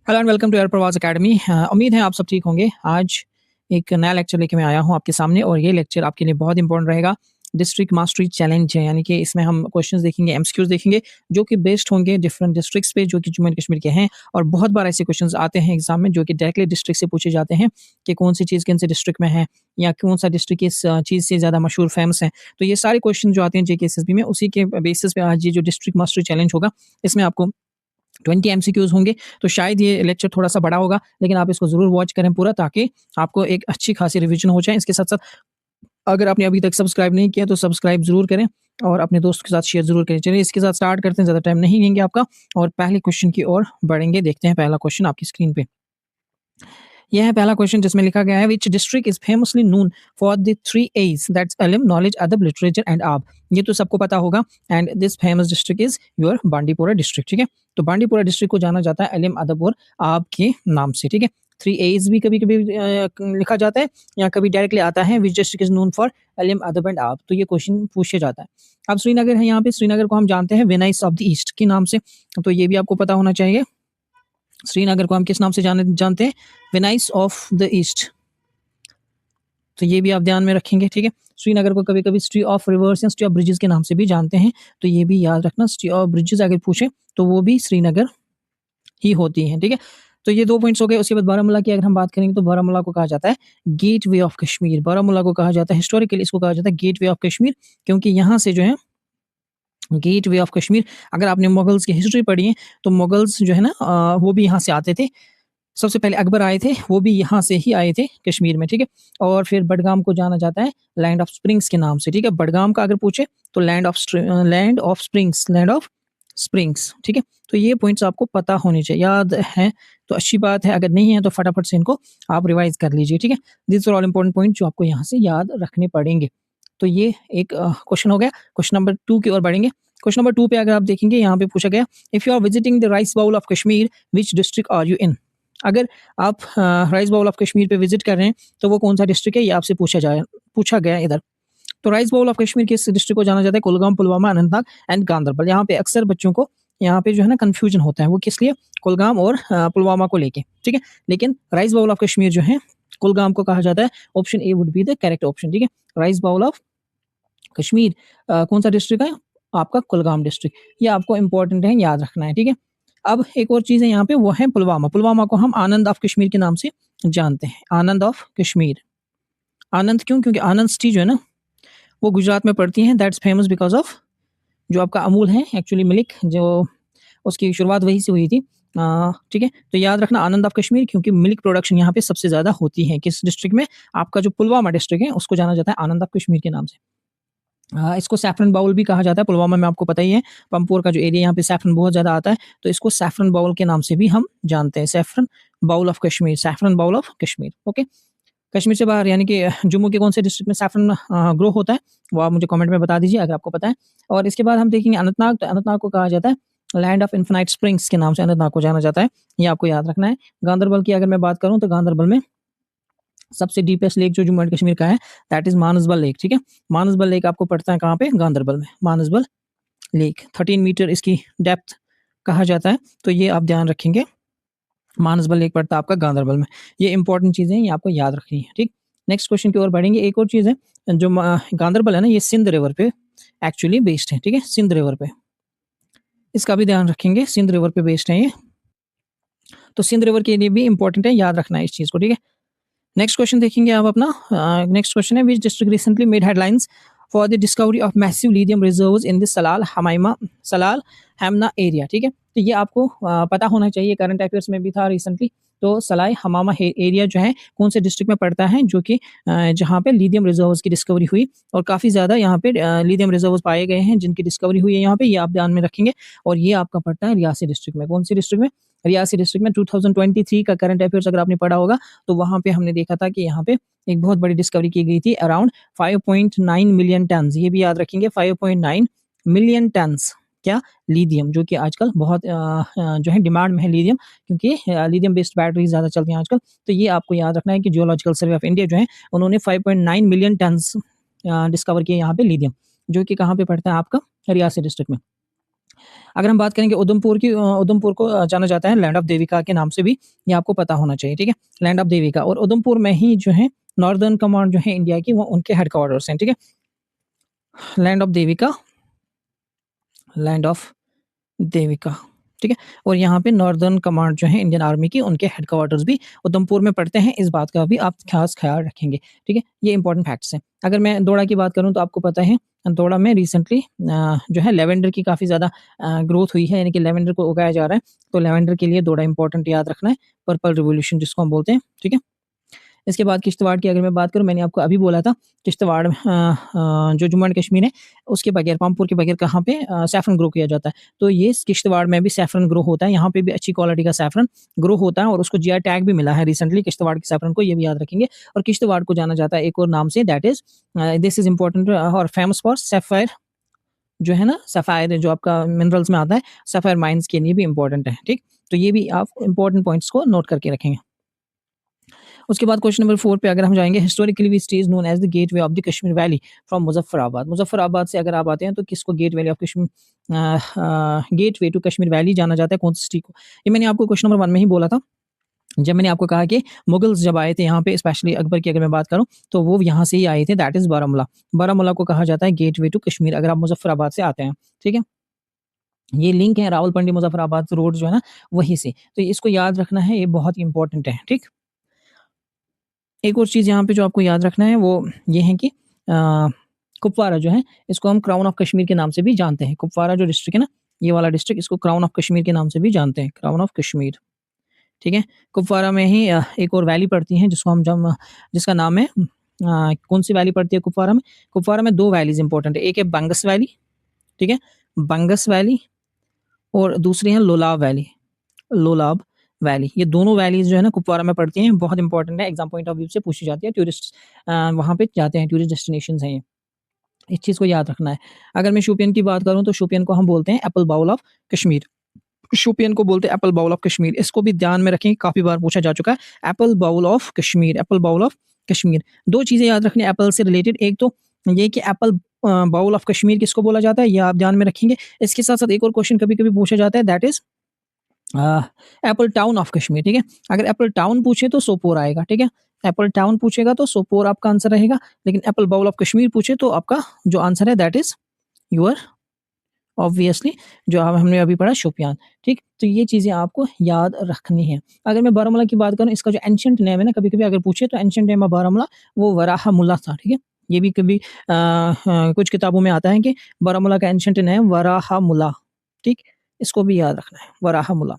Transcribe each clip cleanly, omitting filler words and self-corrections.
Hello and welcome to air Pravas academy. उम्मीद है आप सब ठीक होंगे। आज एक नया लेक्चर लेके मैं आया हूँ आपके सामने और ये लेक्चर आपके लिए बहुत इंपॉर्टेंट रहेगा। डिस्ट्रिक्ट मास्टरी चैलेंज है, यानी कि इसमें हम क्वेश्चंस देखेंगे, एमसीक्यूज देखेंगे जो कि बेस्ड होंगे डिफरेंट डिस्ट्रिक्ट्स पे जो कि जम्मू एंड कश्मीर के हैं। और बहुत बार ऐसे क्वेश्चंस आते हैं एग्जाम में जो कि डायरेक्टली डिस्ट्रिक्ट से पूछे जाते हैं कि कौन सी चीज़ किन से डिस्ट्रिक्ट में है या कौन सा डिस्ट्रिक्ट किस चीज़ से ज़्यादा मशहूर फेमस है। तो ये सारे क्वेश्चन जो आते हैं जेकेएसएसबी में, उसी के बेसिस पे आज ये जो डिस्ट्रिक्ट मास्टरी चैलेंज होगा इसमें आपको 20 एमसीक्यूज होंगे। तो शायद ये लेक्चर थोड़ा-सा बड़ा होगा, लेकिन आप इसको ज़रूर वॉच करें पूरा, ताकि आपको एक अच्छी खासी रिवीजन हो जाए। इसके साथ-साथ अगर आपने अभी तक सब्सक्राइब नहीं किया तो सब्सक्राइब ज़रूर करें और अपने दोस्तों के साथ शेयर ज़रूर करें। चलिए इसके साथ स्टार्ट करते हैं, ज़्यादा टाइम नहीं लेंगे आपका और पहले क्वेश्चन की ओर बढ़ेंगे। देखते हैं पहला क्वेश्चन आपकी स्क्रीन पे। यह है पहला क्वेश्चन जिसमें लिखा गया है, which district is famously known for the 3 A's, that's इल्म, नॉलेज, अदब, लिटरेचर एंड आब। ये तो सबको पता होगा। And this famous district is your Bandipora district. ठीक है, तो बांडीपोरा डिस्ट्रिक्ट को जाना जाता है इल्म, अदब और आब के नाम से। ठीक है, 3 एज भी कभी कभी लिखा जाता है या कभी डायरेक्टली आता है which district is known for इल्म, अदब एंड आब। तो ये क्वेश्चन पूछा जाता है। अब श्रीनगर है, यहाँ पे श्रीनगर को हम जानते हैं वेनाइस ऑफ द ईस्ट के नाम से, तो ये भी आपको पता होना चाहिए। श्रीनगर को हम किस नाम से जानते हैं? Venice of the east. तो ये भी आप ध्यान में रखेंगे। ठीक है, श्रीनगर को कभी कभी सिटी ऑफ रिवर्स या सिटी ऑफ ब्रिजेस के नाम से भी जानते हैं, तो ये भी याद रखना। सिटी ऑफ ब्रिजेस अगर पूछे तो वो भी श्रीनगर ही होती हैं। ठीक है, तो ये 2 पॉइंट्स हो गए। उसके बाद बारामूला की अगर हम बात करेंगे तो बारामूला को कहा जाता है gateway of Kashmir. Baramulla को कहा जाता है, हिस्टोरिकली इसको कहा जाता है गेट वे ऑफ कश्मीर, क्योंकि यहाँ से जो है गेट वे ऑफ कश्मीर, अगर आपने मुगल्स की हिस्ट्री पढ़ी है तो मुगल्स जो है ना वो भी यहाँ से आते थे। सबसे पहले अकबर आए थे, वो भी यहाँ से ही आए थे कश्मीर में। ठीक है, और फिर बडगाम को जाना जाता है लैंड ऑफ स्प्रिंग्स के नाम से। ठीक है, बडगाम का अगर पूछे तो land of springs, land of springs. ठीक है, तो ये पॉइंट्स आपको पता होने चाहिए, याद है तो अच्छी बात है, अगर नहीं है तो फटाफट से इनको आप रिवाइज कर लीजिए। ठीक है, this are all important point जो आपको यहाँ से याद रखने पड़ेंगे। तो ये एक क्वेश्चन हो गया। क्वेश्चन नंबर 2 की ओर बढ़ेंगे। क्वेश्चन नंबर 2 पे अगर आप देखेंगे, यहाँ पे पूछा गया, if you are visiting the rice bowl of Kashmir, which district are you in. अगर आप राइस बाउल ऑफ कश्मीर पे विजिट कर रहे हैं तो वो कौन सा डिस्ट्रिक्ट है, ये आपसे पूछा गया इधर। तो राइस बाउल ऑफ कश्मीर किस डिस्ट्रिक्ट को जाना जाता है? कुलगाम, पुलवामा, अनंतनाग एंड गांधरबल। यहाँ पे अक्सर बच्चों को यहाँ पे जो है ना कंफ्यूजन होता है, वो किस लिए? कुलगाम और पुलवामा को लेके। ठीक है, लेकिन राइस बाउल ऑफ कश्मीर जो है कुलगाम को कहा जाता है। Option A would be the correct option. ठीक है, राइस बाउल ऑफ कश्मीर कौन सा डिस्ट्रिक्ट है? आपका कुलगाम डिस्ट्रिक्ट। ये आपको इंपॉर्टेंट है, याद रखना है। ठीक है, अब एक और चीज़ है यहाँ पे, वो है पुलवामा। पुलवामा को हम आनंद ऑफ कश्मीर के नाम से जानते हैं। आनंद ऑफ कश्मीर। आनंद क्यों? क्योंकि आनंद सिटी जो है ना वो गुजरात में पड़ती है। दैट्स फेमस बिकॉज ऑफ जो आपका अमूल है, एक्चुअली मिल्क, जो उसकी शुरुआत वहीं से हुई थी। ठीक है, तो याद रखना आनंद ऑफ कश्मीर, क्योंकि मिल्क प्रोडक्शन यहाँ पे सबसे ज़्यादा होती है। किस डिस्ट्रिक्ट में? आपका जो पुलवामा डिस्ट्रिक्ट है उसको जाना जाता है आनंद ऑफ कश्मीर के नाम से। इसको सैफरन बाउल भी कहा जाता है। पुलवामा में आपको पता ही है, पंपोर का जो एरिया, यहाँ पे सैफरन बहुत ज़्यादा आता है, तो इसको सैफरन बाउल के नाम से भी हम जानते हैं। Saffron bowl of Kashmir, saffron bowl of Kashmir. Okay, Kashmir से बाहर यानी कि जम्मू के कौन से डिस्ट्रिक्ट में सैफरन ग्रो होता है, वो आप मुझे कमेंट में बता दीजिए अगर आपको पता है। और इसके बाद हम देखेंगे अनंतनाग। तो अनंतनाग को कहा जाता है लैंड ऑफ इन्फिनाइट स्प्रिंग्स के नाम से अनंतनाग को जाना जाता है, ये आपको याद रखना है। गांधरबल की अगर मैं बात करूँ तो गांधरबल में सबसे डीपेस्ट लेक जो जम्मू एंड कश्मीर का है दैट इज मानसबल लेक। ठीक है, मानसबल लेक आपको पड़ता है कहाँ पे? गांधरबल में। मानसबल लेक 13 मीटर इसकी डेप्थ कहा जाता है, तो ये आप ध्यान रखेंगे। मानसबल लेक पड़ता है आपका गांधरबल में। ये इंपॉर्टेंट चीज़ें ये आपको याद रखनी है। ठीक, नेक्स्ट क्वेश्चन की ओर बढ़ेंगे। एक और चीज़ है, जो गांधरबल है ना, ये सिंध रिवर पे एक्चुअली बेस्ड है। ठीक है, सिंध रिवर पे, इसका भी ध्यान रखेंगे, सिंध रिवर पे बेस्ड है ये। तो सिंध रिवर के लिए भी इंपॉर्टेंट है, याद रखना है इस चीज़ को। ठीक है, नेक्स्ट क्वेश्चन देखेंगे आप अपना। नेक्स्ट क्वेश्चन है, which district recently made headlines for the discovery of massive lithium reserves in the Salal Hamna area. ठीक है, तो ये आपको पता होना चाहिए, करंट अफेयर्स में भी था रिसेंटली। तो सलाई हमामा एरिया जो है कौन से डिस्ट्रिक्ट में पड़ता है, जो कि जहाँ पे लिथियम रिजर्व्स की डिस्कवरी हुई और काफ़ी ज़्यादा यहाँ पे लिथियम रिजर्व्स पाए गए हैं जिनकी डिस्कवरी हुई है यहाँ पे, ये आप ध्यान में रखेंगे। और ये आपका पड़ता है रियासी डिस्ट्रिक्ट में। कौन सी डिस्ट्रिक्ट में? रियासी डिस्ट्रिक्ट में। 2023 का करंट अफेयर्स अगर आपने पढ़ा होगा तो वहाँ पे हमने देखा था कि यहाँ पे एक बहुत बड़ी डिस्कवरी की गई थी, अराउंड 5.9 मिलियन टन। ये भी याद रखेंगे, 5.9 मिलियन टन्स क्या? लिथियम, जो कि आजकल बहुत जो है डिमांड में है लिथियम, क्योंकि लिथियम बेस्ड बैटरी ज़्यादा चलती हैं आजकल। तो ये आपको याद रखना है कि जियोलॉजिकल सर्वे ऑफ इंडिया जो है उन्होंने 5.9 मिलियन टन्स डिस्कवर किए यहाँ पे लिथियम, जो कि कहाँ पे पड़ता है? आपका रियासी डिस्ट्रिक्ट में। अगर हम बात करेंगे उधमपुर की, उधमपुर को जाना जाता है लैंड ऑफ देविका के नाम से भी, ये आपको पता होना चाहिए, ठीक है? लैंड ऑफ देविका, और उधमपुर में ही जो है नॉर्दर्न कमांड जो है इंडिया की, वो उनके हेडक्वार्टर्स हैं, ठीक है? Land of Devika, land of Devika, ठीक है? और यहाँ पे नॉर्दर्न कमांड जो है इंडियन आर्मी की, उनके हेडक्वार्टर्स भी उधमपुर में पड़ते हैं, इस बात का भी आप खास ख्याल रखेंगे, ठीक है? ये इंपॉर्टेंट फैक्ट्स हैं। अगर मैं दोड़ा की बात करूँ तो आपको पता है दोड़ा में रिसेंटली जो है लेवेंडर की काफ़ी ज़्यादा ग्रोथ हुई है, यानी कि लेवेंडर को उगाया जा रहा है, तो लेवेंडर के लिए दोड़ा इंपॉर्टेंट याद रखना है, पर्पल रिवॉल्यूशन जिसको हम बोलते हैं, ठीक है? इसके बाद किश्तवाड़ की अगर मैं बात करूँ, मैंने आपको अभी बोला था किश्तवाड़ जो जम्मू एंड कश्मीर है, उसके बगैर, पामपुर के बगैर कहाँ पे सैफ़रन ग्रो किया जाता है। तो ये किश्तवाड़ में भी सैफ़रन ग्रो होता है, यहाँ पे भी अच्छी क्वालिटी का सैफ़रन ग्रो होता है और उसको जीआई टैग भी मिला है रिसेंटली किश्तवाड़ के सैफ़रन को, ये भी याद रखेंगे। और किश्तवाड़ को जाना जाता है एक और नाम से, that is this is important और फेमस फॉर सैफ़ायर, जो है ना सैफ़ायर जो आपका मिनरल्स में आता है, सैफ़ायर माइन्स के लिए भी इम्पोर्टेंट है, ठीक? तो ये भी आप इम्पोर्टेंट पॉइंट्स को नोट करके रखेंगे। उसके बाद क्वेश्चन नंबर 4 पे अगर हम जाएँगे, historically which is known as the gateway of the Kashmir valley from Muzaffarabad. Muzaffarabad से अगर आप आते हैं तो किसको gate valley of Kashmir, gateway to Kashmir valley जाना जाता है, कौन सी सिटी को? ये मैंने आपको क्वेश्चन नंबर 1 में ही बोला था। जब मैंने आपको कहा कि मुगल्स जब आए थे यहाँ पे, स्पेशली अकबर की अगर मैं बात करूँ, तो वो यहाँ से ही आए थे, दैट इज़ बारामूला। बारामूला को कहा जाता है गेटवे टू कश्मीर अगर आप मुज़फ्फराबाद से आते हैं, ठीक है? ये लिंक है रावलपिंडी मुज़फ्फराबाद रोड जो है ना, वहीं से। तो इसको याद रखना है, ये बहुत ही इंपॉर्टेंट है, ठीक? एक और चीज़ यहाँ पे जो आपको याद रखना है वो ये है कि कुपवारा जो है, इसको हम क्राउन ऑफ कश्मीर के नाम से भी जानते हैं। कुपवारा जो डिस्ट्रिक्ट है ना, ये वाला डिस्ट्रिक्ट, इसको क्राउन ऑफ कश्मीर के नाम से भी जानते हैं, क्राउन ऑफ कश्मीर, ठीक है? कुपवारा में ही एक और वैली पड़ती है जिसको हम जब जिसका नाम है कौन-सी वैली पड़ती है कुपवारा में? कुपवारा में 2 वैलीज़ इंपॉर्टेंट है, एक है बंगस वैली, ठीक है? बंगस वैली, और दूसरी है लोलाब वैली। लोलाब वैली, ये दोनों वैलीज़ जो है ना कुपवारा में पड़ती हैं, बहुत इंपॉर्टेंट है, एग्ज़ाम पॉइंट ऑफ व्यू से पूछी जाती है, टूरिस्ट वहाँ पे जाते हैं, टूरिस्ट डेस्टिनेशंस हैं ये। इस चीज़ को याद रखना है। अगर मैं शोपियन की बात करूँ तो शोपियन को हम बोलते हैं apple bowl of Kashmir. Shopian को बोलते हैं एप्पल बाउल ऑफ कश्मीर, इसको भी ध्यान में रखें, काफ़ी बार पूछा जा चुका है। Apple bowl of Kashmir, apple bowl of Kashmir. 2 चीज़ें याद रखनी है एप्पल से रिलेटेड, एक तो ये कि एप्पल बाउल ऑफ कश्मीर किसको बोला जाता है, ये आप ध्यान में रखेंगे। इसके साथ-साथ एक और क्वेश्चन कभी-कभी पूछा जाता है, that is Apple town of Kashmir, ठीक है? अगर एप्पल टाउन पूछे तो सोपोर आएगा, ठीक है? एप्पल टाउन पूछेगा तो सोपोर आपका आंसर रहेगा, लेकिन एप्पल बाउल ऑफ कश्मीर पूछे तो आपका जो आंसर है दैट इज़ योर ऑब्वियसली जो हमने अभी पढ़ा शोपियान, ठीक? तो ये चीज़ें आपको याद रखनी है। अगर मैं बारामूला की बात करूँ, इसका जो एंशिएंट नेम है ना, कभी-कभी अगर पूछे तो एंशिएंट नेम ऑफ बारामूला वो वराहमुल्ला था, ठीक है? ये भी कभी कुछ किताबों में आता है कि बारामूला का एंशिएंट नेम वराहमुल्ला, ठीक? इसको भी याद रखना है, वराहमुल्ला।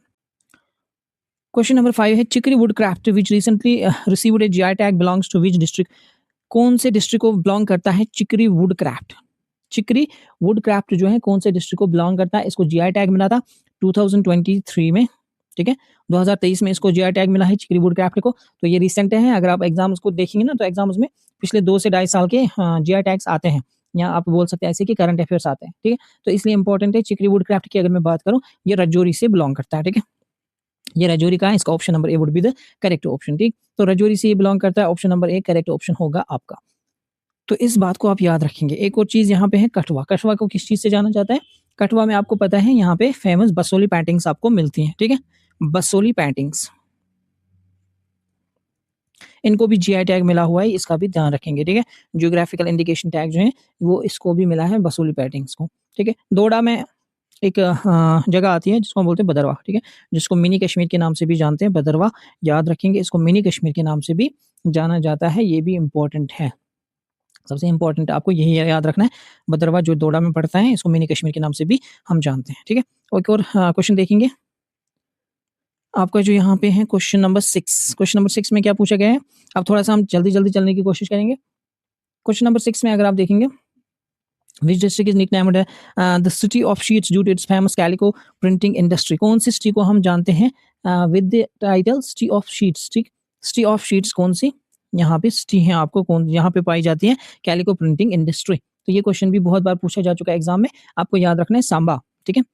क्वेश्चन नंबर 5 है Chikri wood craft which recently received a GI tag belongs to which district? कौन से डिस्ट्रिक्ट को बिलॉन्ग करता है Chikri wood craft? Chikri wood craft जो है कौन से डिस्ट्रिक्ट को बिलॉन्ग करता है? इसको जीआई टैग मिला था 2023 में, ठीक है? 2023 में इसको जीआई टैग मिला है चिकरी वुड क्राफ्ट को, तो ये रिसेंट है। अगर आप एग्ज़ाम्स को देखेंगे ना, तो एग्ज़ाम्स में पिछले 2 से ढाई साल के जीआई टैग्स आते हैं, या आप बोल सकते हैं ऐसे कि करंट अफेयर्स आते हैं, ठीक है? तो इसलिए इंपॉर्टेंट है। चिकरी वुड क्राफ्ट की अगर मैं बात करूँ, ये राजौरी से बिलॉन्ग करता है, ठीक है? ये राजौरी का है, इसका option number A would be the correct option, ठीक? तो राजौरी से ये बिलॉन्ग करता है, option number A correct option होगा आपका। तो इस बात को आप याद रखेंगे। एक और चीज़ यहाँ पे है कठवा। कठवा को किस चीज़ से जाना जाता है? कठवा में आपको पता है यहाँ पे फेमस बसोली पेंटिंग्स आपको मिलती हैं, ठीक है? बसोली पेंटिंग्स, इनको भी जीआई टैग मिला हुआ है, इसका भी ध्यान रखेंगे, ठीक है? जियोग्राफिकल इंडिकेशन टैग जो है, वो इसको भी मिला है बसोली पेंटिंग्स को, ठीक है? दोडा में एक जगह आती है जिसको हम बोलते हैं भदरवा, ठीक है? जिसको मिनी कश्मीर के नाम से भी जानते हैं, भदरवा, याद रखेंगे, इसको मिनी कश्मीर के नाम से भी जाना जाता है, ये भी इम्पोर्टेंट है। सबसे इम्पोर्टेंट आपको यही याद रखना है, भदरवा जो दोडा में पड़ता है, इसको मिनी कश्मीर के नाम से भी हम जानते हैं, ठीक है? एक और क्वेश्चन देखेंगे, आपका जो यहाँ पे है क्वेश्चन नंबर 6, क्वेश्चन नंबर 6 में क्या पूछा गया है? अब थोड़ा-सा हम जल्दी-जल्दी चलने की कोशिश करेंगे। क्वेश्चन नंबर 6 में अगर आप देखेंगे, which district is nicknamed the city of sheets due to its famous calico printing industry? कौन सी सिटी को हम जानते हैं with the title city of sheets, ठीक? सिटी ऑफ शीट्स कौन-सी यहाँ पे सिटी है, आपको कौन यहाँ पे पाई जाती है कैलिको प्रिंटिंग इंडस्ट्री? तो ये क्वेश्चन भी बहुत बार पूछा जा चुका है एग्ज़ाम में, आपको याद रखना है सांबा, ठीक है?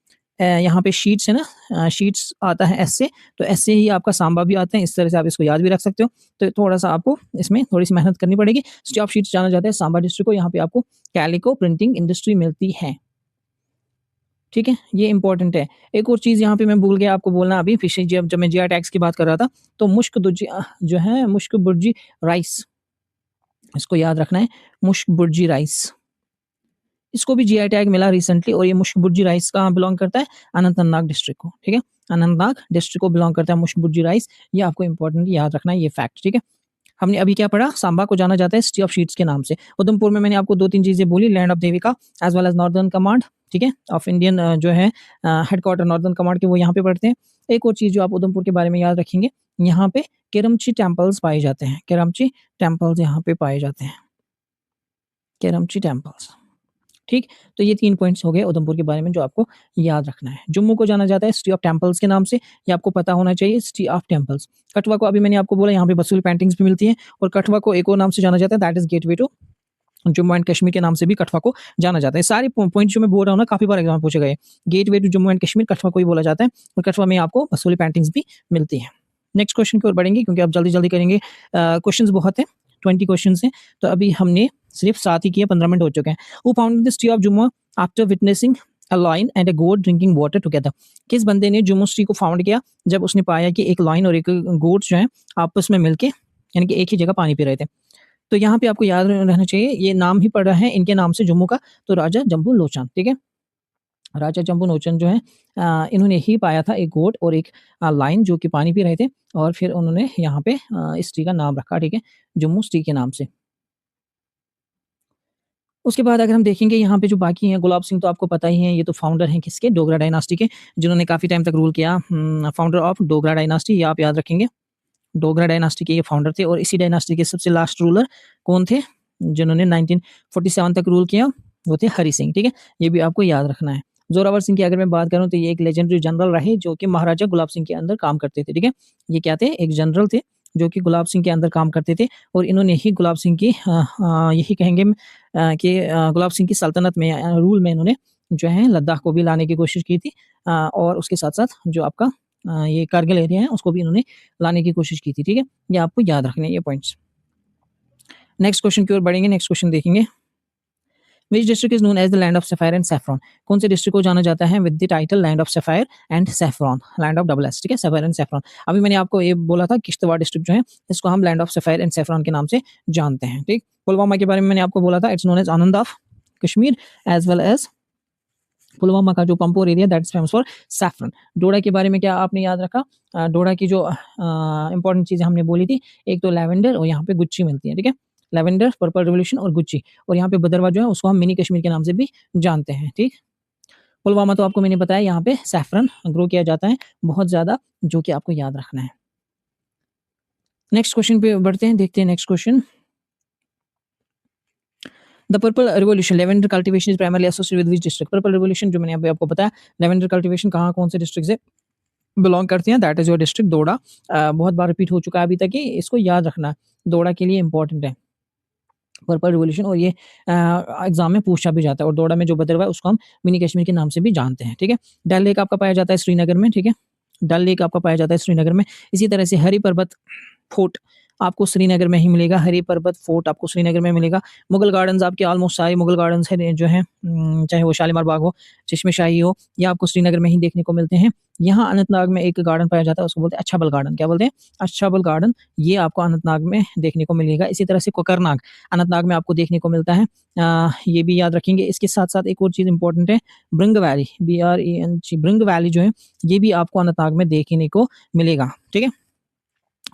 यहाँ पे शीट्स है ना, शीट्स आता है एस से, तो एस से ही आपका सांबा भी आता है, इस तरह से आप इसको याद भी रख सकते हो। तो थोड़ा-सा आपको इसमें थोड़ी-सी मेहनत करनी पड़ेगी। सिटी ऑफ शीट्स जाना जाता है सांबा डिस्ट्रिक्ट को, यहाँ पे आपको कैलिको प्रिंटिंग इंडस्ट्री मिलती है। ठीक है, ये इम्पोर्टेंट है। एक और चीज़ यहाँ पे मैं भूल गया आपको बोलना अभी पीछे जब मैं जीआई टैग्स की बात कर रहा था, तो जो है मुश्क बुर्जी राइस, इसको याद रखना है, मुश्क बुर्जी राइस। इसको भी जीआई टैग मिला रिसेंटली और ये मुश्क बुर्जी राइस कहाँ बिलॉन्ग करता है? अनंतनाग डिस्ट्रिक्ट को, ठीक है? अनंतनाग डिस्ट्रिक्ट को बिलॉन्ग करता है मुश्क बुर्जी राइस, ये आपको इम्पोर्टेंट याद रखना है ये फैक्ट, ठीक है? हमने अभी क्या पढ़ा? सांबा को जाना जाता है सिटी ऑफ शीट्स के नाम से। उधमपुर में मैंने आपको 2-3 चीज़ें बोली, land of Devika as well as northern command, ठीक है? ऑफ इंडियन जो है हेडक्वार्टर नॉर्दर्न कमांड के वो यहाँ पे पड़ते हैं। एक और चीज़ जो आप उधमपुर के बारे में याद रखेंगे, यहाँ पे केरमची टेम्पल्स पाए जाते हैं। केरमची टेम्पल्स यहाँ पे पाए जाते हैं। केरमची टेम्पल्स, ठीक? तो ये 3 पॉइंट्स हो गए उधमपुर के बारे में जो आपको याद रखना है। जम्मू को जाना जाता है सिटी ऑफ टेम्पल्स के नाम से, ये आपको पता होना चाहिए सिटी ऑफ टेम्पल्स। कठुआ को अभी मैंने आपको बोला यहाँ पे बसोली पेंटिंग्स भी मिलती हैं और कठुआ को एक और नाम से जाना जाता है that is gateway to Jammu and Kashmir के नाम से भी कठुआ को जाना जाता है। सारे पॉइंट जो मैं बोल रहा हूँ ना काफ़ी बार एग्ज़ाम में पूछे गए। Gateway to Jammu and Kashmir Kathua को ही बोला जाता है और कठुआ में आपको बसोली पेंटिंग्स भी मिलती हैं। नेक्स्ट क्वेश्चन की ओर बढ़ेंगे क्योंकि अब जल्दी-जल्दी करेंगे। क्वेश्चंस बहुत हैं, 20 क्वेश्चंस हैं, तो अभी हमने सिर्फ 7 ही किए, 15 मिनट हो चुके हैं। Who founded the city of Jammu after witnessing a lion and a goat drinking water together? किस बंदे ने जम्मू सिटी को फाउंड किया जब उसने पाया कि एक लायन और एक गोट जो है आपस में मिलके यानी कि एक ही जगह पानी पी रहे थे? तो यहाँ पे आपको याद रहना चाहिए ये नाम ही पड़ रहा है इनके नाम से जम्मू का, तो राजा जम्बू लोचन, ठीक है? राजा जम्बू लोचन जो है इन्होंने ही पाया था एक गोट और एक लायन जो कि पानी पी रहे थे और फिर उन्होंने यहाँ पे इस सिटी का नाम रखा, ठीक है? जम्मू सिटी के नाम से। उसके बाद अगर हम देखेंगे यहाँ पे जो बाकी हैं, गुलाब सिंह तो आपको पता ही है, ये तो फाउंडर हैं किसके? डोगरा डायनास्टी के, जिन्होंने काफ़ी टाइम तक रूल किया। फाउंडर ऑफ डोगरा डायनास्टी, ये आप याद रखेंगे। डोगरा डायनास्टी के ये फाउंडर थे और इसी डायनास्टी के सबसे लास्ट रूलर कौन थे? जिन्होंने 1947 तक रूल किया, वो थे हरि सिंह, ठीक है? ये भी आपको याद रखना है। ज़ोरावर सिंह की अगर मैं बात करूँ तो ये एक लेजेंडरी जनरल रहे जो कि महाराजा गुलाब सिंह के अंदर काम करते थे, ठीक है? ये क्या थे? एक जनरल थे जो कि गुलाब सिंह के अंदर काम करते थे और इन्होंने ही गुलाब सिंह की यही कहेंगे कि गुलाब सिंह की सल्तनत में रूल में इन्होंने जो है लद्दाख को भी लाने की कोशिश की थी और उसके साथ-साथ जो आपका ये कारगिल एरिया है उसको भी इन्होंने लाने की कोशिश की थी, ठीक है? ये आपको याद रखने हैं ये पॉइंट्स। नेक्स्ट क्वेश्चन की ओर बढ़ेंगे, नेक्स्ट क्वेश्चन देखेंगे। Which district is known as the land of sapphire and saffron? कौन से डिस्ट्रिक्ट को जाना जाता है with the title land of sapphire and saffron? Land of double S, ठीक है? Sapphire and saffron. अभी मैंने आपको ये बोला था किश्तवाड़ डिस्ट्रिक्ट जो है इसको हम land of sapphire and saffron के नाम से जानते हैं, ठीक? पुलवामा के बारे में मैंने आपको बोला था it's known as Anand of Kashmir as well as Pulwama का जो Pampore area that is famous for saffron. Doda के बारे में क्या आपने याद रखा? डोडा की जो इम्पोर्टेंट चीज़ें हमने बोली थी, एक तो लैवेंडर और यहाँ पे गुच्ची मिलती है, ठीक है? लैवेंडर, पर्पल रिवॉल्यूशन और गुच्ची और यहाँ पे भदरवा जो है उसको हम मिनी कश्मीर के नाम से भी जानते हैं, ठीक? पुलवामा तो आपको मैंने बताया यहाँ पे सैफरन ग्रो किया जाता है बहुत ज़्यादा जो कि आपको याद रखना है। नेक्स्ट क्वेश्चन पे बढ़ते हैं, देखते हैं next question. The purple revolution lavender cultivation is primarily associated with which district? Purple revolution जो मैंने अभी आपको बताया लेवेंडर कल्टीवेशन कहाँ कौन से डिस्ट्रिक्ट से बिलॉन्ग करती हैं that is your district Doda. बहुत बार रिपीट हो चुका है अभी तक ही, इसको याद रखना, दोडा के लिए इंपॉर्टेंट है पर्पल रिवॉल्यूशन और ये एग्जाम में पूछा भी जाता है और दोडा में जो भदरवा है उसको हम मिनी कश्मीर के नाम से भी जानते हैं, ठीक है? डल लेक आपका पाया जाता है श्रीनगर में, ठीक है? डल लेक आपका पाया जाता है श्रीनगर में। इसी तरह से हरी पर्वत फोर्ट आपको श्रीनगर में ही मिलेगा, हरी पर्वत फोर्ट आपको श्रीनगर में मिलेगा। मुगल गार्डन्स आपके ऑलमोस्ट सारे मुगल गार्डन्स हैं जो हैं चाहे वो शालीमार बाग हो, चश्मे-शाही हो, ये आपको श्रीनगर में ही देखने को मिलते हैं। यहाँ अनंतनाग में एक गार्डन पाया जाता है उसको बोलते हैं अच्छाबल गार्डन। क्या बोलते हैं? अच्छाबल गार्डन, ये आपको अनंतनाग में देखने को मिलेगा। इसी तरह से कोकरनाग अनंतनाग में आपको देखने को मिलता है। ये भी याद रखेंगे। इसके साथ-साथ एक और चीज़ इंपॉर्टेंट है, bring valley, BRENG bring valley जो है ये भी आपको अनंतनाग में देखने को मिलेगा, ठीक है?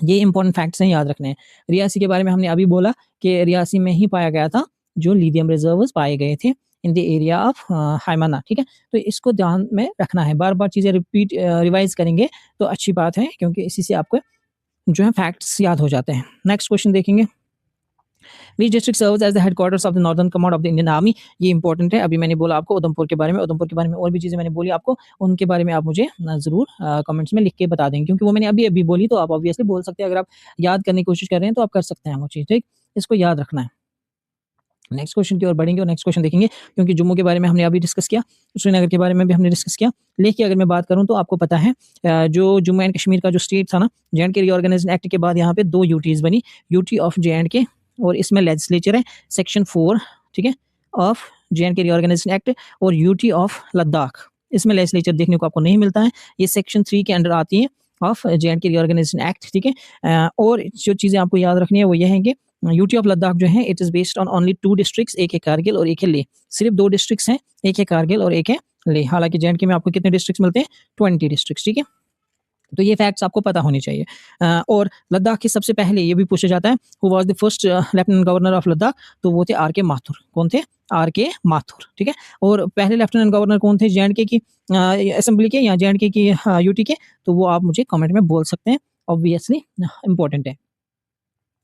ये इंपॉर्टेंट फैक्ट्स हैं, याद रखने हैं। रियासी के बारे में हमने अभी बोला कि रियासी में ही पाया गया था जो लिथियम रिजर्व्स पाए गए थे इन द एरिया ऑफ हाइमाना, ठीक है? तो इसको ध्यान में रखना है, बार-बार चीज़ें रिवाइज़ करेंगे तो अच्छी बात है क्योंकि इसी से आपको जो है फैक्ट्स याद हो जाते हैं। नेक्स्ट क्वेश्चन देखेंगे। Which district serves as the headquarters of the northern command of the Indian army? ये इंपॉर्टेंट है। अभी मैंने बोला आपको उधमपुर के बारे में, उधमपुर के बारे में और भी चीज़ें मैंने बोली आपको, उनके बारे में आप मुझे ज़रूर कमेंट्स में लिख के बता देंगे क्योंकि वो मैंने अभी-अभी बोली तो आप ऑब्वियसली बोल सकते हैं। अगर आप याद करने की कोशिश कर रहे हैं तो आप कर सकते हैं वो चीज़, ठीक? इसको याद रखना है। नेक्स्ट क्वेश्चन की ओर बढ़ेंगे और नेक्स्ट क्वेश्चन देखेंगे क्योंकि जम्मू के बारे में हमने अभी डिस्कस किया, श्रीनगर के बारे में भी हमने डिस्कस किया। लेह की अगर मैं बात करूँ तो आपको पता है जो जम्मू एंड कश्मीर का जो स्टेट था ना, जे-एंड-के रीऑर्गेनाइजेशन एक्ट के बाद यहाँ पे 2 यूटीज़ बनी, यूटी ऑफ जे-एंड-के और इसमें लेजिस्लेचर है सेक्शन 4, ठीक है, ऑफ जे-एंड-के रीऑर्गेनाइजेशन एक्ट और यूटी ऑफ लद्दाख। इसमें लेजिस्लेचर देखने को आपको नहीं मिलता है। ये सेक्शन 3 के अंडर आती है ऑफ जे.एंड.के रीऑर्गेनाइजेशन एक्ट, ठीक है। और जो चीज़ें आपको याद रखनी है वो ये है कि यूटी ऑफ लद्दाख जो है it is based on only 2 districts, एक है कारगिल और एक है लेह। सिर्फ 2 डिस्ट्रिक्ट्स हैं, एक है कारगिल और एक है लेह। हालाँकि जे.एंड.के में आपको कितने डिस्ट्रिक्ट्स मिलते हैं? 20 डिस्ट्रिक्ट्स, ठीक है। तो ये फैक्ट्स आपको पता होने चाहिए। और लद्दाख के सबसे पहले ये भी पूछा जाता है who was the first lieutenant governor of Ladakh, तो वो थे आर के माथुर। कौन थे? आर के माथुर, ठीक है। और पहले लेफ्टिनेंट गवर्नर कौन थे जे.एंड.के की असेंबली के या जे.एंड.के की यूटी के? तो वो आप मुझे कमेंट में बोल सकते हैं, ऑब्वियसली इंपॉर्टेंट है।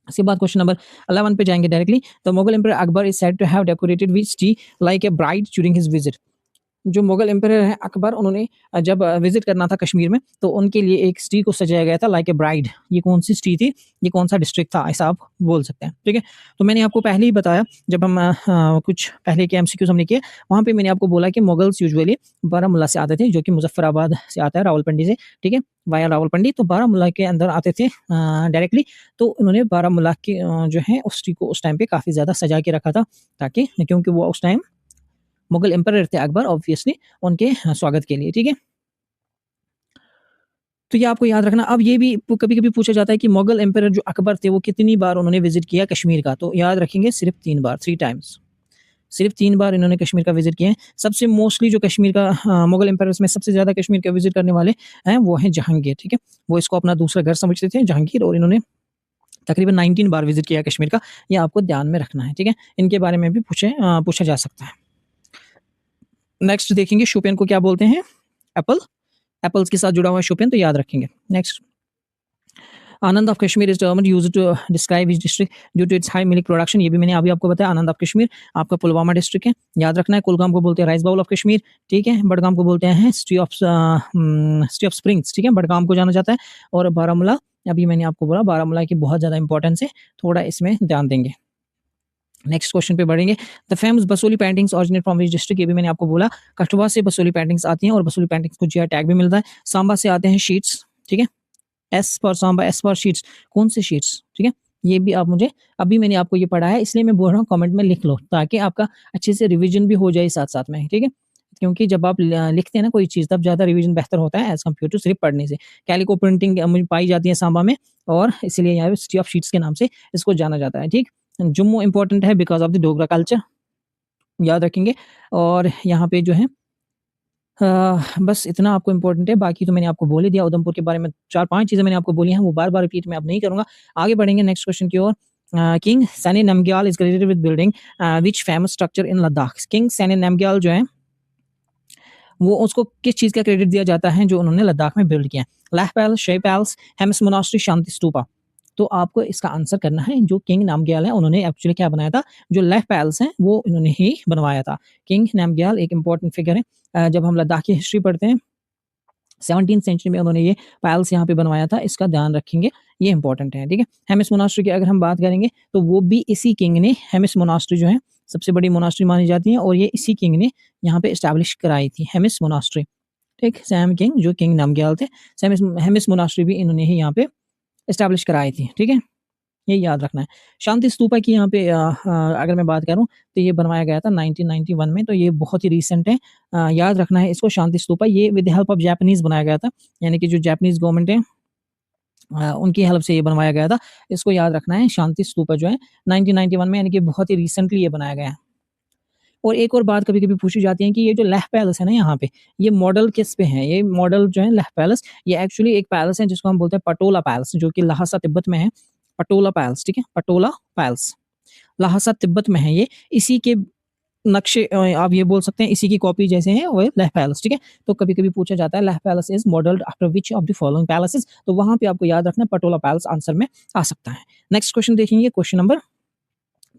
इसके बाद क्वेश्चन नंबर 11 पे जाएंगे directly. The Mughal emperor Akbar is said to have decorated which T like a bride during his visit. जो मुगल एम्परर हैं अकबर, उन्होंने जब विजिट करना था कश्मीर में, तो उनके लिए एक सिटी को सजाया गया था लाइक ए ब्राइड। ये कौन सी सिटी थी? ये कौन सा डिस्ट्रिक्ट था? ऐसा आप बोल सकते हैं, ठीक है। तो मैंने आपको पहले ही बताया, जब हम कुछ पहले के एमसीक्यूज हमने किए, वहाँ पे मैंने आपको बोला कि मुगल्स यूजुअली बारामूला से आते थे, जो कि मुजफ्फराबाद से आता है, रावलपिंडी से, ठीक है, वाया रावलपिंडी। तो बारामूला के अंदर आते थे डायरेक्टली। तो उन्होंने बारामूला के जो है उस सिटी को उस टाइम पे काफ़ी ज़्यादा सजा के रखा था, ताकि क्योंकि वो उस टाइम मुगल एम्परर थे अकबर, ऑब्वियसली उनके स्वागत के लिए, ठीक है। तो ये आपको याद रखना। अब ये भी कभी-कभी पूछा जाता है कि मुगल एम्परर जो अकबर थे वो कितनी बार उन्होंने विजिट किया कश्मीर का? तो याद रखेंगे सिर्फ 3 बार, 3 टाइम्स। सिर्फ 3 बार इन्होंने कश्मीर का विजिट किया है। सबसे मोस्टली जो कश्मीर का मुगल एम्परर्स में सबसे ज़्यादा कश्मीर का विजिट करने वाले हैं वो हैं जहांगीर, ठीक है। वो इसको अपना दूसरा घर समझते थे जहांगीर, और इन्होंने तकरीबन 19 बार विजिट किया कश्मीर का। ये आपको ध्यान में रखना है, ठीक है। इनके बारे में भी पूछा जा सकता है। नेक्स्ट देखेंगे शोपियन को क्या बोलते हैं? एप्पल। एप्पल्स के साथ जुड़ा हुआ है शोपियन, तो याद रखेंगे। Next, Anand of Kashmir is term used to describe his district due to its high milk production. ये भी मैंने अभी आपको बताया। आनंद ऑफ कश्मीर आपका पुलवामा डिस्ट्रिक्ट है, याद रखना है। कुलगाम को बोलते हैं राइस बाउल ऑफ कश्मीर, ठीक है। बडगाम को बोलते हैं सिटी ऑफ स्प्रिंग्स, ठीक है। बडगाम को जाना जाता है। और बारामूला, अभी मैंने आपको बोला बारामूला की बहुत ज़्यादा इंपॉर्टेंस है, थोड़ा इसमें ध्यान देंगे। नेक्स्ट क्वेश्चन पे बढ़ेंगे। The famous Basoli paintings originate from which district? ये भी मैंने आपको बोला, कठुआ से बसोली पेंटिंग्स आती हैं, और बसोली पेंटिंग्स को जीआई टैग भी मिलता है। सांबा से आते हैं शीट्स, ठीक है। S for Samba, S for sheets. कौन से शीट्स? ठीक है, ये भी आप मुझे, अभी मैंने आपको ये पढ़ा है इसलिए मैं बोल रहा हूँ कमेंट में लिख लो, ताकि आपका अच्छे से रिवीजन भी हो जाए साथ साथ में, ठीक है। क्योंकि जब आप लिखते हैं ना कोई चीज़, तब ज़्यादा रिवीजन बेहतर होता है एज कम्पेयर टू सिर्फ पढ़ने से। कैलिको प्रिंटिंग मुझे पाई जाती है सांबा में, और इसलिए यहाँ पे सिटी ऑफ शीट्स के नाम से इसको जाना जाता है, ठीक। जम्मू इंपॉर्टेंट है because of the Dogra culture, याद रखेंगे। और यहाँ पे जो है बस इतना आपको इम्पोर्टेंट है, बाकी तो मैंने आपको बोल ही दिया। उधमपुर के बारे में 4-5 चीज़ें मैंने आपको बोली हैं, वो बार-बार रिपीट मैं अब नहीं करूँगा। आगे बढ़ेंगे नेक्स्ट क्वेश्चन की ओर। King Saini Namgyal is credited with building which famous structure in Ladakh? King Saini Namgyal जो है, वो उसको किस चीज़ का क्रेडिट दिया जाता है जो उन्होंने लद्दाख में बिल्ड किया है? लेह पैलेस, शे पैलेस, हेमस मोनास्ट्री, शांति स्तूपा। तो आपको इसका आंसर करना है। जो किंग नामग्याल है उन्होंने एक्चुअली क्या बनाया था? जो लेह पैलेस है वो इन्होंने ही बनवाया था। किंग नामग्याल एक इंपॉर्टेंट फिगर है। जब हम लद्दाख की हिस्ट्री पढ़ते हैं, 17th सेंचुरी में उन्होंने ये पैलेस यहाँ पे बनवाया था, इसका ध्यान रखेंगे, ये इंपॉर्टेंट है, ठीक है। हेमिस मोनास्ट्री की अगर हम बात करेंगे, तो वो भी इसी किंग ने, हेमिस मोनास्ट्री जो है सबसे बड़ी मोनास्ट्री मानी जाती है, और ये इसी किंग ने यहाँ पे एस्टैब्लिश कराई थी, हेमिस मोनास्ट्री, ठीक। सैम किंग जो किंग नामग्याल थे, हेमिस मोनास्ट्री भी इन्होंने ही यहाँ पे एस्टैब्लिश कराई थी, ठीक है। ये याद रखना है। शांति स्तूपा की यहाँ पे अगर मैं बात करूँ, तो ये बनवाया गया था 1991 में, तो ये बहुत ही रीसेंट है। याद रखना है इसको, शांति स्तूपा, ये with the help of Japanese बनाया गया था, यानी कि जो जापानीज़ गवर्नमेंट है उनकी हेल्प से ये बनवाया गया था। इसको याद रखना है, शांति स्तूपा जो है 1991 में, यानी कि बहुत ही रिसेंटली ये बनाया गया है। और एक और बात कभी-कभी पूछी जाती है कि ये जो लेह पैलेस है ना यहाँ पे, ये मॉडल किस पे है? ये मॉडल जो है लेह पैलेस, ये एक्चुअली एक पैलेस है जिसको हम बोलते हैं पटोला पैलेस, जो कि लहासा तिब्बत में है। पटोला पैलेस, ठीक है, पटोला पैलेस, लहासा तिब्बत में है ये। इसी के नक्शे आप ये बोल सकते हैं इसी की कॉपी जैसे हैं वो लेह पैलेस, ठीक है। तो कभी-कभी पूछा जाता है Leh palace is modelled after which of the following palaces? तो वहाँ पे आपको याद रखना है पटोला पैलेस आंसर में आ सकता है। नेक्स्ट क्वेश्चन देखेंगे, question number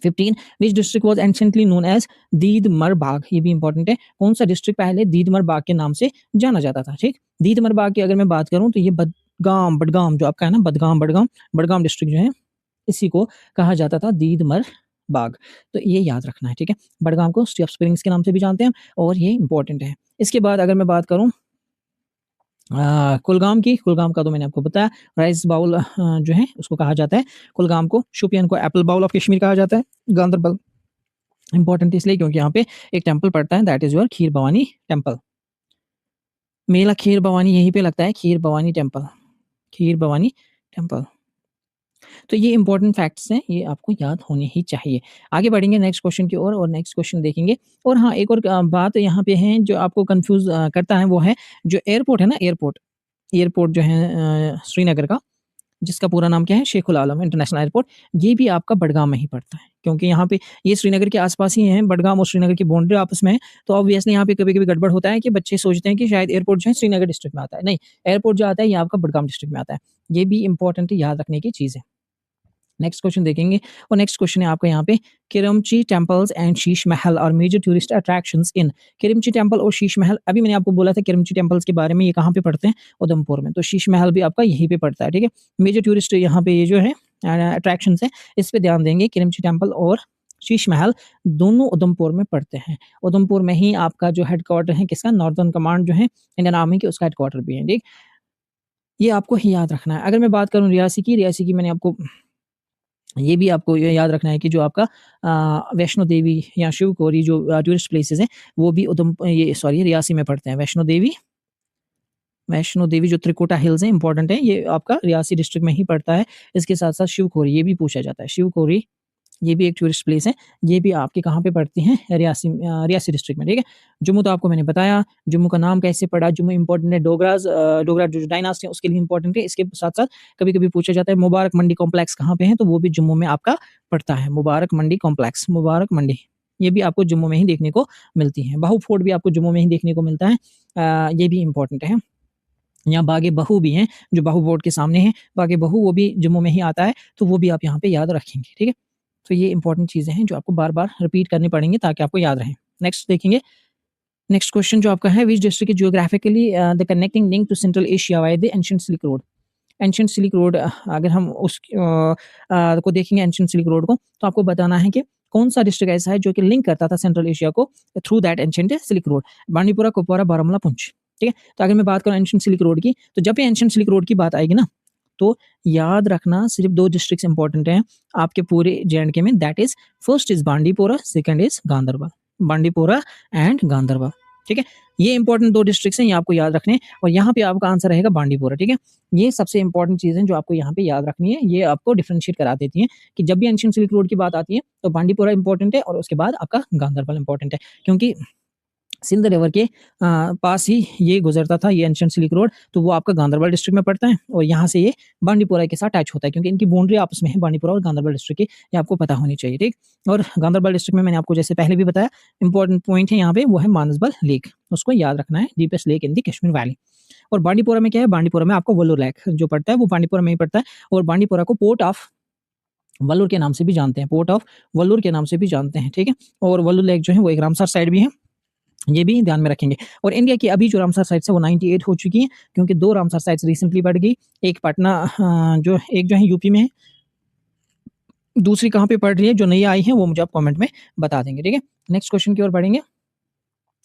15, which district was anciently known as Didmar Bagh? ये भी इंपॉर्टेंट है। कौन सा डिस्ट्रिक्ट पहले दीदमर बाग के नाम से जाना जाता था, ठीक। दीदमर बाग की अगर मैं बात करूँ, तो ये बडगाम जो आपका है ना, बडगाम डिस्ट्रिक्ट जो है, इसी को कहा जाता था दीदमर बाग। तो ये याद रखना है, ठीक है। बडगाम को सिटी ऑफ स्प्रिंग्स के नाम से भी जानते हैं, और ये इंपॉर्टेंट है। इसके बाद अगर मैं बात करूँ कुलगाम का तो मैंने आपको बताया, राइस बाउल जो है उसको कहा जाता है कुलगाम को। शोपियन को एप्पल बाउल ऑफ कश्मीर कहा जाता है। गांदरबल इंपॉर्टेंट इसलिए क्योंकि यहाँ पे एक टेम्पल पड़ता है, that is your Kheer Bhawani temple. मेला खीर भवानी यहीं पे लगता है, खीर भवानी टेम्पल, खीर भवानी टेम्पल। तो ये इम्पोर्टेंट फैक्ट्स हैं, ये आपको याद होने ही चाहिए। आगे बढ़ेंगे नेक्स्ट क्वेश्चन की ओर और नेक्स्ट क्वेश्चन देखेंगे। और हाँ, एक और बात यहाँ पे है जो आपको कन्फ्यूज़ करता है वो है जो एयरपोर्ट है ना, एयरपोर्ट, एयरपोर्ट जो है श्रीनगर का, जिसका पूरा नाम क्या है? शेखुल आलम इंटरनेशनल एयरपोर्ट, ये भी आपका बडगाम में ही पड़ता है। क्योंकि यहाँ पे ये श्रीनगर के आस-पास ही हैं, बडगाम और श्रीनगर की बाउंड्री आपस में है, तो ऑब्वियसली यहाँ पे कभी-कभी गड़बड़ होता है कि बच्चे सोचते हैं कि शायद एयरपोर्ट जो है श्रीनगर डिस्ट्रिक्ट में आता है। नहीं, एयरपोर्ट जो आता है ये आपका बडगाम डिस्ट्रिक्ट में आता है। ये भी इम्पोर्टेंट याद रखने की चीज़ है। नेक्स्ट क्वेश्चन देखेंगे और नेक्स्ट क्वेश्चन है आपका यहाँ पे किरमची टेम्पल्स एंड शीश महल और मेजर टूरिस्ट अट्रैक्शंस इन किरमची टेम्पल और शीश महल। अभी मैंने आपको बोला था किरमची टेम्पल्स के बारे में, ये कहाँ पे पड़ते हैं? उधमपुर में। तो शीश महल भी आपका यहीं पे पड़ता है, ठीक है। मेजर टूरिस्ट यहाँ पे ये जो है अट्रैक्शंस है, इस पे ध्यान देंगे। किरमची टेम्पल और शीश महल दोनों उधमपुर में पड़ते हैं। उधमपुर में ही आपका जो हेडक्वार्टर है किसका? नॉर्दर्न कमांड जो है इंडियन आर्मी की, उसका हेडक्वार्टर भी है, ठीक। ये आपको ही याद रखना है। अगर मैं बात करूँ रियासी की मैंने आपको ये भी आपको ये याद रखना है कि जो आपका वैष्णो देवी या शिवकोरी जो टूरिस्ट प्लेसेस हैं, वो भी रियासी में पड़ते हैं। वैष्णो देवी जो त्रिकुटा हिल्स हैं, इंपॉर्टेंट है, ये आपका रियासी डिस्ट्रिक्ट में ही पड़ता है। इसके साथ-साथ शिवकोरी ये भी पूछा जाता है। शिवकोरी ये भी एक टूरिस्ट प्लेस है, ये भी आपके कहाँ पे पड़ती हैं? रियासी डिस्ट्रिक्ट में, ठीक है। जम्मू तो आपको मैंने बताया, जम्मू का नाम कैसे पड़ा? जम्मू इम्पोर्टेंट है, डोगरा जो डायनास्टी है उसके लिए इम्पोर्टेंट है। इसके साथ-साथ कभी-कभी पूछा जाता है मुबारक मंडी कॉम्प्लेक्स कहाँ पे है? तो वो भी जम्मू में आपका पड़ता है, मुबारक मंडी कॉम्प्लेक्स, मुबारक मंडी। ये भी आपको जम्मू में ही देखने को मिलती है। बाहु फोर्ट भी आपको जम्मू में ही देखने को मिलता है। ये भी इम्पोर्टेंट है। यहाँ बागे-बहु भी हैं, जो बाहु फोर्ट के सामने है, बागे-बहु वो भी जम्मू में ही आता है, तो वो भी आप यहाँ पे याद रखेंगे, ठीक है। तो ये इम्पोर्टेंट चीज़ें हैं जो आपको बार-बार रिपीट करनी पड़ेंगी ताकि आपको याद रहें। नेक्स्ट देखेंगे, नेक्स्ट क्वेश्चन जो आपका है which district is geographically the connecting link to central Asia by the ancient silk road. Ancient silk road अगर हम को देखेंगे एंशिएंट सिल्क रोड को, तो आपको बताना है कि कौन-सा डिस्ट्रिक्ट ऐसा है जो कि लिंक करता था सेंट्रल एशिया को through that ancient silk road. Bandipora, Kupwara, Baramulla, Poonch, ठीक है। तो अगर मैं बात करूँ एंशिएंट सिल्क रोड की, तो जब भी एंशिएंट सिल्क रोड की बात आएगी ना, तो याद रखना सिर्फ 2 डिस्ट्रिक्ट्स इंपॉर्टेंट हैं आपके पूरे जे-एंड-के में, that is first is Bandipora, second is Ganderbal. Bandipora and Ganderbal, ठीक है। ये इंपॉर्टेंट 2 डिस्ट्रिक्ट्स हैं, ये आपको याद रखने हैं और यहाँ पे आपका आंसर रहेगा बांडीपुरा, ठीक है। ये सबसे इंपॉर्टेंट चीज़ है जो आपको यहाँ पे याद रखनी है, ये आपको डिफरेंशिएट करा देती हैं कि जब भी एंशिएंट सिल्क रोड की बात आती है, तो बांडीपुरा इंपॉर्टेंट है और उसके बाद आपका गांदरबल इंपॉर्टेंट है। क्योंकि सिंध रिवर के पास ही ये गुज़रता था, ये एंशिएंट सिल्क रोड, तो वो आपका गांदरबल डिस्ट्रिक्ट में पड़ता है और यहाँ से ये बांडीपुरा के साथ अटैच होता है क्योंकि इनकी बाउंड्री आपस में है, बांडीपुरा और गांदरबल डिस्ट्रिक्ट की, ये आपको पता होनी चाहिए, ठीक। और गांदरबल डिस्ट्रिक्ट में मैंने आपको जैसे पहले भी बताया, इंपॉर्टेंट पॉइंट है यहाँ पे, वो है मानसबल लेक, उसको याद रखना है, deepest lake in the Kashmir valley. और बांडीपुरा में क्या है? बांडीपुरा में आपको वल्लूर लेक जो पड़ता है, वो बांडीपुरा में ही पड़ता है और बांडीपुरा को पोर्ट ऑफ वल्लूर के नाम से भी जानते हैं, पोर्ट ऑफ वल्लूर के नाम से भी जानते हैं, ठीक है। और वल्लूर लेक जो है वो एक रामसर साइट भी है, ये भी ध्यान में रखेंगे। और इंडिया की अभी जो रामसर साइट्स है वो 98 हो चुकी हैं क्योंकि 2 रामसर साइट्स रिसेंटली बढ़ गई। एक पटना जो एक जो है यूपी में है, दूसरी कहाँ पे पड़ रही है, जो नई आई है वो मुझे आप कमेंट में बता देंगे, ठीक है। नेक्स्ट क्वेश्चन की ओर बढ़ेंगे।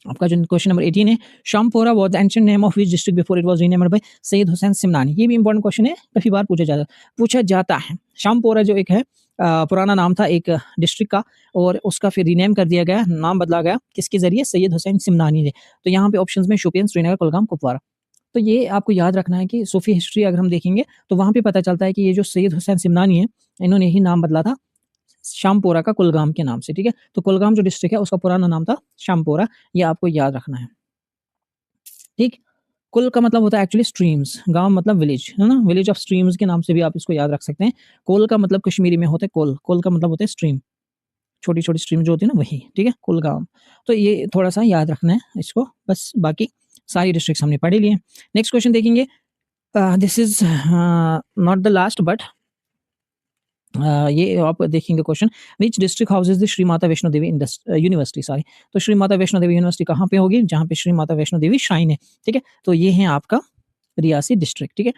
आपका जो क्वेश्चन नंबर 18 है, Shampora was the ancient name of which district before it was renamed by Syed Hussain Simnani. ये भी इंपॉर्टेंट क्वेश्चन है, काफ़ी बार पूछा जाता है। शामपोरा जो एक है पुराना नाम था एक डिस्ट्रिक्ट का और उसका फिर रीनेम कर दिया गया, नाम बदला गया, किसके ज़रिए? सैयद हुसैन सिमनानी ने। तो यहाँ पे ऑप्शंस में शोपियान, श्रीनगर, कुलगाम, कुपवारा। तो ये आपको याद रखना है कि सूफ़ी हिस्ट्री अगर हम देखेंगे तो वहाँ पे पता चलता है कि ये जो सैयद हुसैन सिमनानी है, इन्होंने ही नाम बदला था शामपोरा का कुलगाम के नाम से, ठीक है। तो कुलगाम जो डिस्ट्रिक्ट है उसका पुराना नाम था शामपोरा, ये आपको याद रखना है, ठीक। कुल का मतलब होता है एक्चुअली स्ट्रीम्स, गाँव मतलब विलेज, है ना? विलेज ऑफ स्ट्रीम्स के नाम से भी आप इसको याद रख सकते हैं। कोल का मतलब कश्मीरी में होता है कोल, कोल का मतलब होता है स्ट्रीम, छोटी-छोटी स्ट्रीम जो होती है ना वही, ठीक है? कुलगाम। तो ये थोड़ा-सा याद रखना है इसको, बस बाकी सारी डिस्ट्रिक्ट्स हमने पढ़ ही लिए हैं। नेक्स्ट क्वेश्चन देखेंगे, this is not the last but ये आप देखेंगे question, which district houses the Shri Mata Vaishno Devi university, sorry. तो श्री माता वैष्णो देवी यूनिवर्सिटी कहाँ पे होगी? जहाँ पे श्री माता वैष्णो देवी श्राइन है, ठीक है। तो ये है आपका रियासी डिस्ट्रिक्ट, ठीक है।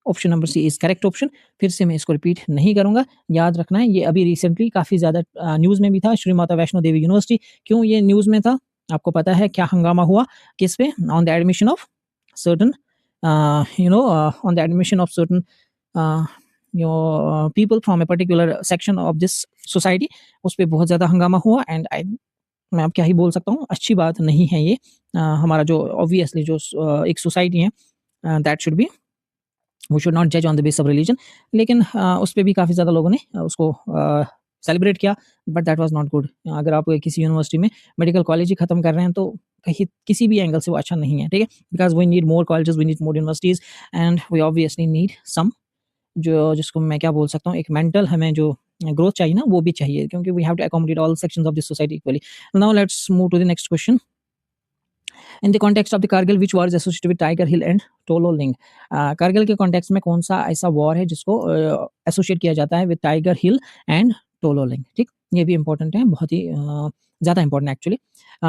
Option number C is correct option. फिर से मैं इसको रिपीट नहीं करूँगा, याद रखना है। ये अभी रिसेंटली काफ़ी ज़्यादा न्यूज़ में भी था, श्री माता वैष्णो देवी यूनिवर्सिटी। क्यों ये न्यूज़ में था? आपको पता है क्या हंगामा हुआ? किस पे? On the admission of certain on the admission of certain people from a particular section of this society, उस पे बहुत ज़्यादा हंगामा हुआ एंड मैं अब क्या ही बोल सकता हूँ, अच्छी बात नहीं है ये। हमारा जो ऑब्वियसली जो एक सोसाइटी है, that should be, we should not जज on the base of religion. लेकिन उस पे भी काफ़ी ज़्यादा लोगों ने उसको सेलिब्रेट किया, but that was not good. अगर आप किसी यूनिवर्सिटी में मेडिकल कॉलेज ही खत्म कर रहे हैं, तो कहीं किसी भी एंगल से वो अच्छा नहीं है, ठीक है? Because we need more colleges, we need more universities and we obviously need some, जो जिसको मैं क्या बोल सकता हूँ, एक मेंटल हमें जो ग्रोथ चाहिए ना, वो भी चाहिए, क्योंकि we have to accommodate all sections of this society equally. Now let's move to the next question. In the context of the Kargil which war is associated with Tiger Hill and Tololing. Kargil के context में कौन सा ऐसा war है जिसको associate किया जाता है with Tiger Hill and Tololing, ठीक? ये भी इंपॉर्टेंट है, बहुत ही ज़्यादा इंपॉर्टेंट एक्चुअली।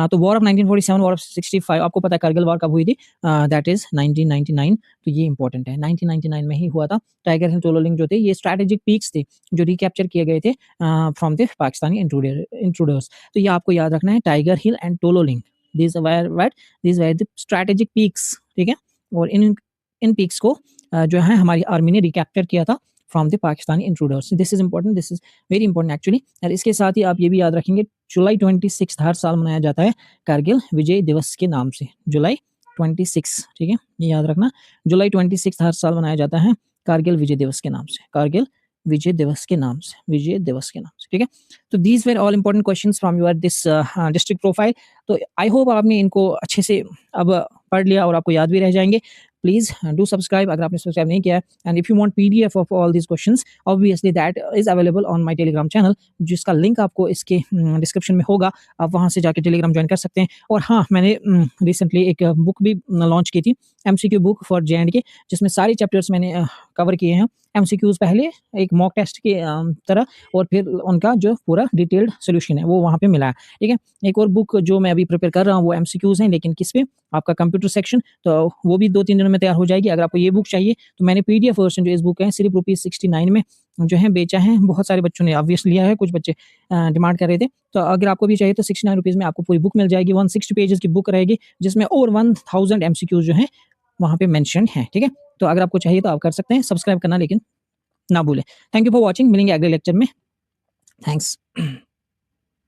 तो वॉर ऑफ 1947, वॉर ऑफ 65, आपको पता है कारगिल वॉर कब हुई थी? That is 1999। तो ये इंपॉर्टेंट है, 1999 में ही हुआ था। टाइगर हिल टोलोलिंग जो थे, ये स्ट्रैटेजिक पीक्स थे जो रिकैप्चर किए गए थे फ्रॉम द पाकिस्तानी इंट्रूडर्स। तो ये आपको याद रखना है, tiger Hill and Tololing, these were what these were the strategic peaks, ठीक है? और इन इन पीक्स को जो है हमारी आर्मी ने रिकैप्चर किया था from the Pakistani intruders. This is important, this is very important actually. और इसके साथ ही आप ये भी याद रखेंगे, जुलाई 26 हर साल मनाया जाता है कारगिल विजय दिवस के नाम से। जुलाई 26, ठीक है, ये याद रखना, जुलाई 26 हर साल मनाया जाता है कारगिल विजय दिवस के नाम से, कारगिल विजय दिवस के नाम से, विजय दिवस के नाम से, ठीक है? तो these were all important questions from your this district profile. तो आई होप आपने इनको अच्छे से अब पढ़ लिया और आपको याद भी रह जाएंगे। प्लीज डू सब्सक्राइब अगर आपने सब्सक्राइब नहीं किया है, and if you want PDF of all these questions, obviously that is available on my Telegram channel, जिसका लिंक आपको इसके डिस्क्रिप्शन में होगा। आप वहां से जाकर टेलीग्राम ज्वाइन कर सकते हैं। और हाँ, मैंने रिसेंटली एक बुक भी लॉन्च की थी, एमसीक्यू बुक फॉर जे, जिसमें सारे चैप्टर्स मैंने कवर किए हैं। एमसीक्यूज पहले एक मॉक टेस्ट की तरह, और फिर उनका जो पूरा डिटेल्ड सोल्यूशन है वो वहाँ पे मिला है, ठीक है? एक और बुक जो मैं अभी प्रिपेयर कर रहा हूँ, वो एमसीक्यूज हैं, लेकिन किस पे? आपका कंप्यूटर सेक्शन। तो वो भी 2-3 दिनों में तैयार हो जाएगी। अगर आपको ये बुक चाहिए तो मैंने पीडीएफ वर्जन जो इस बुक है सिर्फ ₹69 में जो है बेचा है। बहुत सारे बच्चों ने ऑब्वियसली लिया है, कुछ बच्चे डिमांड कर रहे थे। तो अगर आपको भी चाहिए तो ₹69 में आपको पूरी बुक मिल जाएगी। 160 पेजेस की बुक रहेगी, जिसमें और 1000 एमसीक्यूज जो हैं वहाँ पे मेंशन्ड हैं, ठीक है? तो अगर आपको चाहिए तो आप कर सकते हैं। सब्सक्राइब करना लेकिन ना भूलें। Thank you for watching. मिलेंगे अगले लेक्चर में। थैंक्स।